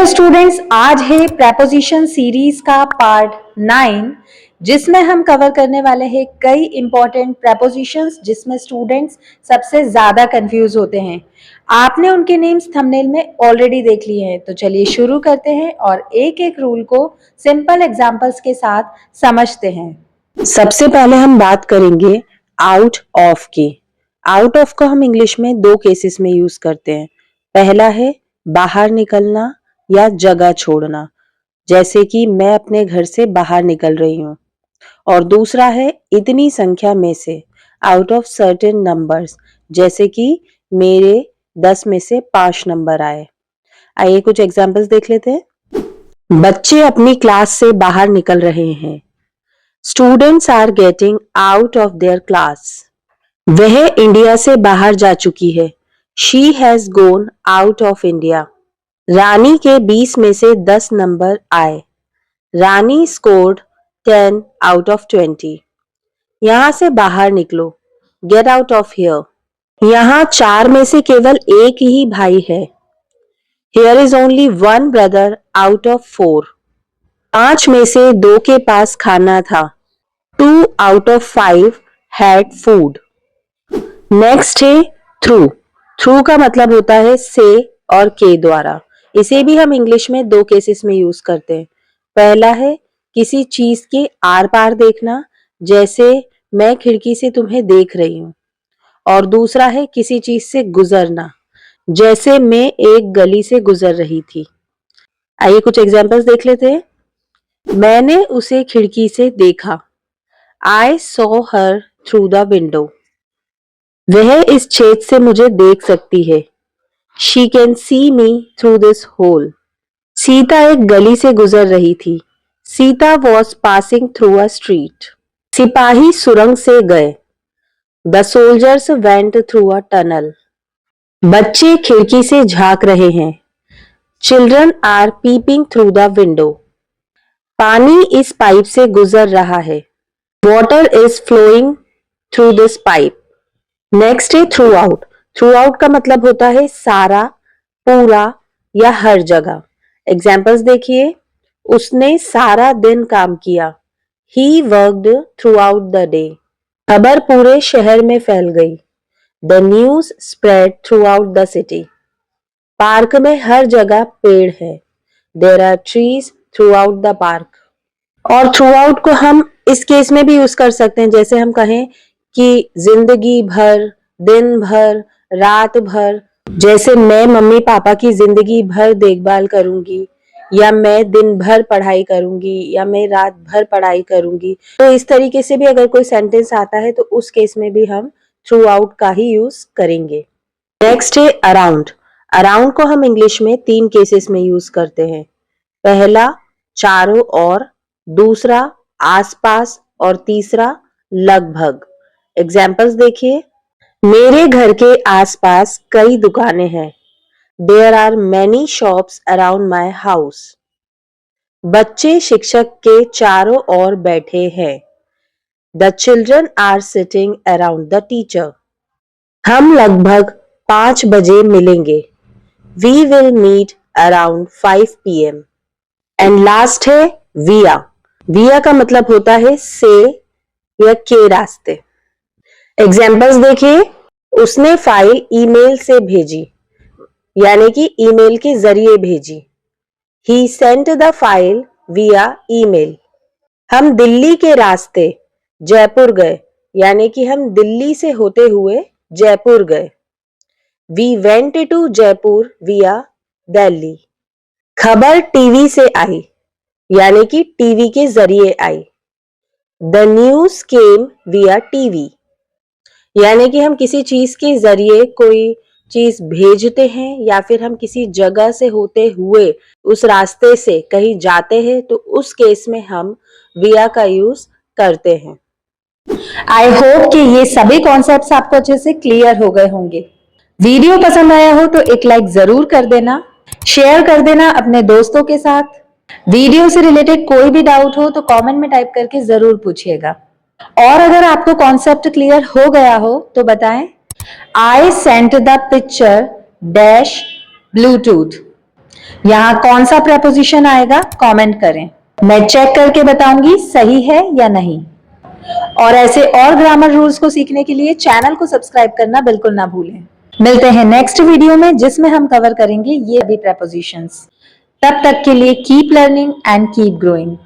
Students, आज है preposition series का पार्ट 9 जिसमें हम कवर करने वाले हैं कई इंपॉर्टेंट प्रेपोजिशंस जिसमें स्टूडेंट्स सबसे ज्यादा कंफ्यूज होते हैं। आपने उनके नेम्स थंबनेल में ऑलरेडी देख लिए हैं, तो चलिए शुरू करते हैं और एक एक रूल को सिंपल एग्जांपल्स के साथ समझते हैं। सबसे पहले हम बात करेंगे आउट ऑफ की। आउट ऑफ को हम इंग्लिश में दो केसेस में यूज करते हैं। पहला है बाहर निकलना या जगह छोड़ना, जैसे कि मैं अपने घर से बाहर निकल रही हूँ। और दूसरा है इतनी संख्या में से, आउट ऑफ सर्टेन नंबर्स, जैसे कि मेरे 10 में से 5 नंबर आए। आइए कुछ एग्जांपल्स देख लेते हैं। बच्चे अपनी क्लास से बाहर निकल रहे हैं। Students are getting out of their class. वह इंडिया से बाहर जा चुकी है। She has gone out of India. Rani के 20 में से 10 नंबर आए। Rani scored 10 out of 20। यहां से बाहर निकलो, गेट आउट ऑफ हियर। यहां 4 में से केवल एक ही भाई है। Here is only 1 brother out of 4। 5 में से 2 के पास खाना था। 2 out of 5 had food. Next है थ्रू। थ्रू का मतलब होता है से और के द्वारा। इसे भी हम इंग्लिश में दो केसेस में यूज करते हैं। पहला है किसी चीज के आर पार देखना, जैसे मैं खिड़की से तुम्हें देख रही हूँ। और दूसरा है किसी चीज से गुजरना, जैसे मैं एक गली से गुजर रही थी। आइए कुछ एग्जांपल्स देख लेते हैं। मैंने उसे खिड़की से देखा। I saw her through the window. वह इस छेद से मुझे देख सकती है। She can see me through this hole. Sita एक गली से गुजर रही थी। Sita was passing through a street. सिपाही सुरंग से गए। The soldiers went through a tunnel. बच्चे खिड़की से झांक रहे हैं। Children are peeping through the window. पानी इस पाइप से गुजर रहा है। Water is flowing through this pipe. Next है थ्रू आउट। थ्रू आउट का मतलब होता है सारा, पूरा या हर जगह। एग्जाम्पल्स देखिए। उसने सारा दिन काम किया। He worked throughout the day. खबर पूरे शहर में फैल गई। The news spread throughout the city. पार्क में हर जगह पेड़ है। There are trees throughout the park. और थ्रू आउट को हम इस केस में भी यूज कर सकते हैं, जैसे हम कहें कि जिंदगी भर, दिन भर, रात भर। जैसे मैं मम्मी पापा की जिंदगी भर देखभाल करूंगी, या मैं दिन भर पढ़ाई करूंगी, या मैं रात भर पढ़ाई करूंगी। तो इस तरीके से भी अगर कोई सेंटेंस आता है तो उस केस में भी हम थ्रू आउट का ही यूज करेंगे। नेक्स्ट है अराउंड। अराउंड को हम इंग्लिश में 3 केसेस में यूज करते हैं। पहला चारों ओर, दूसरा आसपास और तीसरा लगभग। एग्जाम्पल्स देखिए। मेरे घर के आसपास कई दुकानें हैं। There are many shops around my house. बच्चे शिक्षक के चारों ओर बैठे हैं। The children are sitting around the teacher. हम लगभग 5 बजे मिलेंगे। We will meet around 5 p.m. And last है via. Via का मतलब होता है से या के रास्ते। एग्जाम्पल्स देखिए। उसने फाइल ईमेल से भेजी, यानी कि ईमेल के जरिए भेजी। He sent the file via email. हम दिल्ली के रास्ते जयपुर गए, यानी कि हम दिल्ली से होते हुए जयपुर गए। We went to Jaipur via Delhi. खबर टीवी से आई, यानी कि टीवी के जरिए आई। The news came via TV. यानी कि हम किसी चीज के जरिए कोई चीज भेजते हैं, या फिर हम किसी जगह से होते हुए उस रास्ते से कहीं जाते हैं, तो उस केस में हम विया का यूज करते हैं। आई होप कि ये सभी कॉन्सेप्ट्स आपको अच्छे से क्लियर हो गए होंगे। वीडियो पसंद आया हो तो एक लाइक जरूर कर देना, शेयर कर देना अपने दोस्तों के साथ। वीडियो से रिलेटेड कोई भी डाउट हो तो कमेंट में टाइप करके जरूर पूछिएगा। और अगर आपको कॉन्सेप्ट क्लियर हो गया हो तो बताएं। I sent the picture dash Bluetooth. यहाँ कौन सा preposition आएगा कमेंट करें, मैं चेक करके बताऊंगी सही है या नहीं। और ऐसे और ग्रामर रूल्स को सीखने के लिए चैनल को सब्सक्राइब करना बिल्कुल ना भूलें। मिलते हैं नेक्स्ट वीडियो में जिसमें हम कवर करेंगे ये भी prepositions। तब तक के लिए keep learning and keep growing.